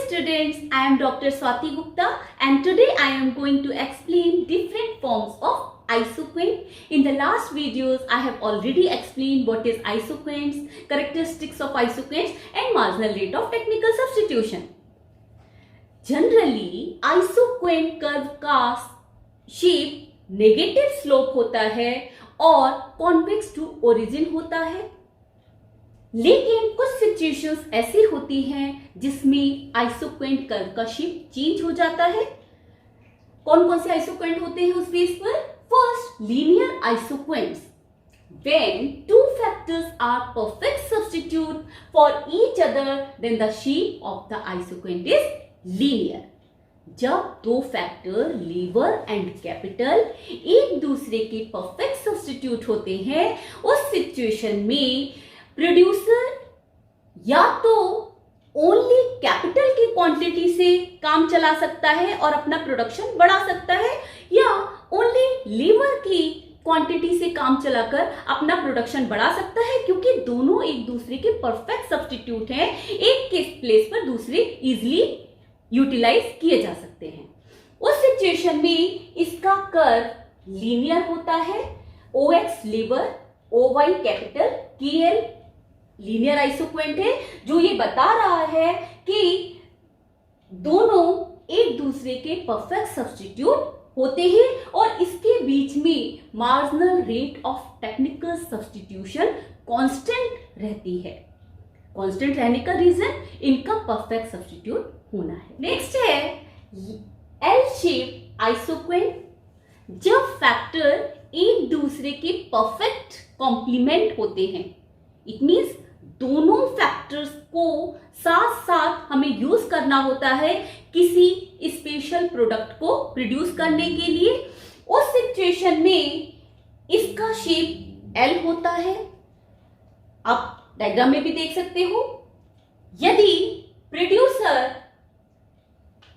students, I am Dr. Swati Gupta and today I am going to explain different forms of isoquant. In the last videos, I have already explained what is isoquants, characteristics of isoquants and marginal rate of technical substitution. Generally, isoquant curve का shape negative slope होता है और convex to origin होता है, लेकिन कुछ situations ऐसी होती हैं जिसमें आइसोक्वेंट कर्व का शेप चेंज हो जाता है. कौन कौन से आइसोक्वेंट होते हैं उस बेस पर? First, linear isoquants. When two factors are perfect substitute for each other, then the shape of the isoquant is linear. जब दो फैक्टर लीवर एंड कैपिटल एक दूसरे के परफेक्ट सब्स्टिट्यूट होते हैं, उस सिचुएशन में प्रोड्यूसर या तो ओनली कैपिटल की क्वांटिटी से काम चला सकता है और अपना प्रोडक्शन बढ़ा सकता है, या ओनली लीवर की क्वांटिटी से काम चलाकर अपना प्रोडक्शन बढ़ा सकता है, क्योंकि दोनों एक दूसरे के परफेक्ट सब्स्टिट्यूट हैं. एक के प्लेस पर दूसरे इजीली यूटिलाइज किए जा सकते हैं. उस सिचुएशन में इसका कर्व लीनियर होता है. OX लीवर, OY capital, KL linear isoquant है, जो ये बता रहा है कि दोनों एक दूसरे के परफेक्ट सब्स्टिट्यूट होते हैं और इसके बीच में marginal rate of technical substitution constant रहती है. कांस्टेंट रहने का रीजन इनका परफेक्ट सब्स्टिट्यूट होना है. नेक्स्ट है एल शेप आइसोक्वेंट. जब फैक्टर एक दूसरे के परफेक्ट कॉम्प्लीमेंट होते हैं, इट मींस दोनों फैक्टर्स को साथ साथ हमें यूज करना होता है किसी स्पेशल प्रोडक्ट को प्रोड्यूस करने के लिए. उस सिचुएशन में इसका शेप एल होता है. आप डायग्राम में भी देख सकते हो. यदि प्रोड्यूसर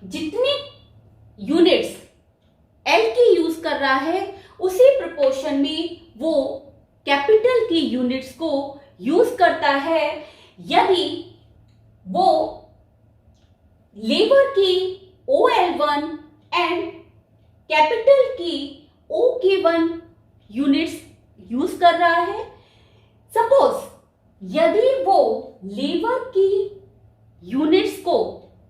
जितनी यूनिट्स एल की यूज कर रहा है, उसी प्रोपोर्शन में वो कैपिटल की यूनिट्स को यूज करता है. यदि वो लेबर की OL1 एंड कैपिटल की OK1 यूनिट्स यूज कर रहा है, सपोज यदि वो लेबर की यूनिट्स को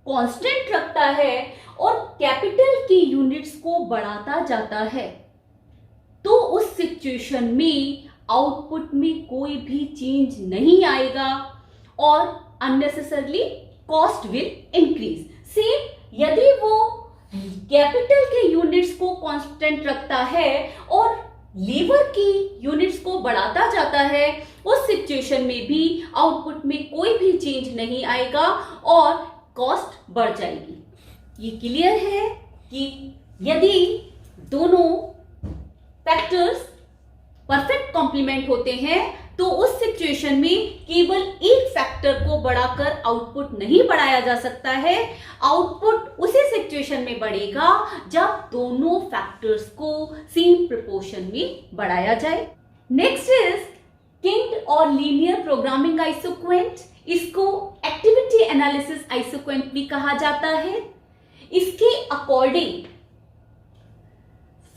कांस्टेंट रखता है और कैपिटल की यूनिट्स को बढ़ाता जाता है, तो उस सिचुएशन में आउटपुट में कोई भी चेंज नहीं आएगा और unnecessarily cost will increase. Same यदि वो कैपिटल के यूनिट्स को कांस्टेंट रखता है और लेबर की यूनिट्स को बढ़ाता जाता है, उस सिचुएशन में भी आउटपुट में कोई भी चेंज नहीं आएगा और कॉस्ट बढ़ जाएगी. ये क्लियर है कि यदि दोनों फैक्टर्स परफेक्ट कॉम्प्लीमेंट होते हैं, तो उस सिचुएशन में केवल एक फैक्टर को बढ़ाकर आउटपुट नहीं बढ़ाया जा सकता है. आउटपुट उसी सिचुएशन में बढ़ेगा जब दोनों फैक्टर्स को सेम प्रोपोर्शन में बढ़ाया जाए. नेक्स्ट इज किंग और लीनियर प्रोग्रामिंग आइसोक्वेंट. इसको एक्टिविटी एनालिसिस आइसोक्वेंट भी कहा जाता है. इसके अकॉर्डिंग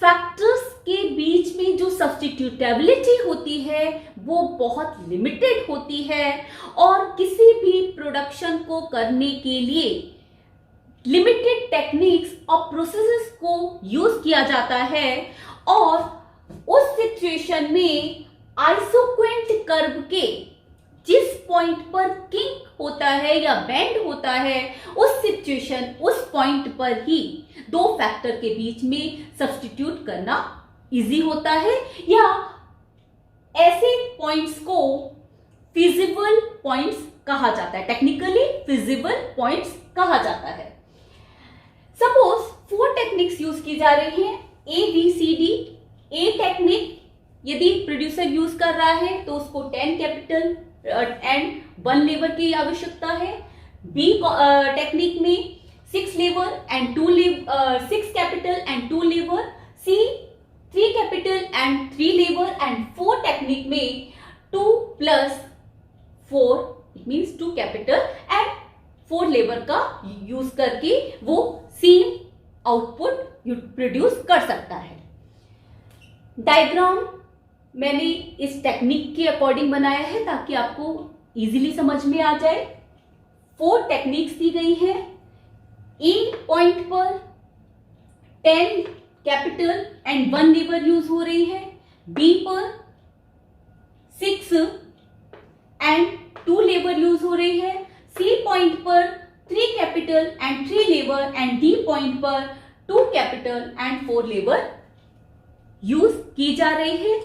फैक्टर्स के बीच में जो सब्स्टिट्यूटेबिलिटी होती है वो बहुत लिमिटेड होती है और किसी भी प्रोडक्शन को करने के लिए लिमिटेड टेक्निक्स और प्रोसेसेस को यूज किया जाता है. और उस सिचुएशन में आइसोक्वेंट कर्व के जिस पॉइंट पर किंक होता है या बेंड होता है, उस सिचुएशन उस पॉइंट पर ही दो फैक्टर के बीच में सब्स्टिट्यूट करना इजी होता है, या ऐसे पॉइंट्स को फिजिबल पॉइंट्स कहा जाता है. टेक्निकली फिजिबल पॉइंट्स कहा जाता है. सपोज 4 टेक्निक्स यूज की जा रही हैं, ABCD. ए टेक्निक यदि प्रोड्यूसर यूज कर रहा है तो उसको 10 कैपिटल एंड 1 लेबर की आवश्यकता है. बी टेक्निक में 6 labour and 6 capital and 2 labour. C 3 capital and 3 labour. And 4 technique में 2 + 4 it means 2 capital and 4 labour का यूज करके वो सेम आउटपुट प्रोड्यूस कर सकता है। डायग्राम मैंने इस टेक्निक के अकॉर्डिंग बनाया है ताकि आपको इजीली समझ में आ जाए। 4 टेक्निक्स दी गई है। ए पॉइंट पर 10 कैपिटल एंड 1 लेबर यूज हो रही है। बी पर 6 एंड 2 लेबर यूज हो रही है। सी पॉइंट पर 3 capital and 3 labour and D point पर 2 कैपिटल एंड 4 लेबर यूज की जा रही है।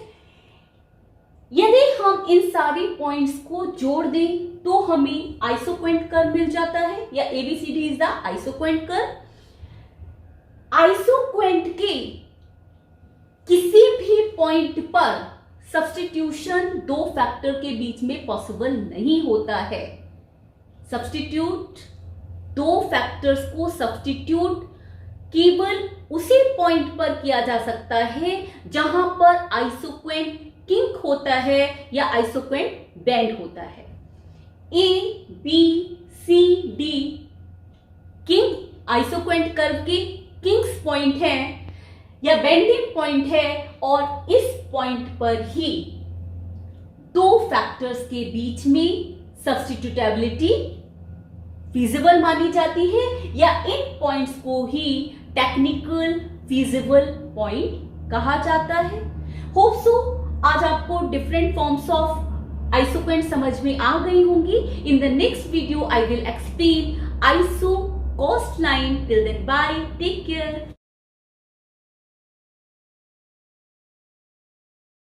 यदि हम इन सारी पॉइंट्स को जोड़ दें तो हमें आइसोक्वेंट कर्व मिल जाता है, या A B C D is the isoquant curve. Isoquant के किसी भी पॉइंट पर सब्स्टिट्यूशन 2 फैक्टर के बीच में पॉसिबल नहीं होता है। सब्स्टिट्यूट 2 फैक्टर्स को सब्स्टिट्यूट केवल उसी पॉइंट पर किया जा सकता है जहां पर आइसोक्वेंट किंक होता है या आइसोक्वेंट बेंड होता है। A B C D kink isoquant curve के किंग्स पॉइंट है या बेंडिंग पॉइंट है, और इस पॉइंट पर ही 2 फैक्टर्स के बीच में सब्स्टिट्यूटेबिलिटी फीजिबल मानी जाती है, या इन पॉइंट्स को ही टेक्निकल फीजिबल पॉइंट कहा जाता है। होप सो आज आपको डिफरेंट फॉर्म्स ऑफ आइसोक्वेंट समझ में आ गई होंगी। In the next video I will explain iso cost line. Till then bye, take care.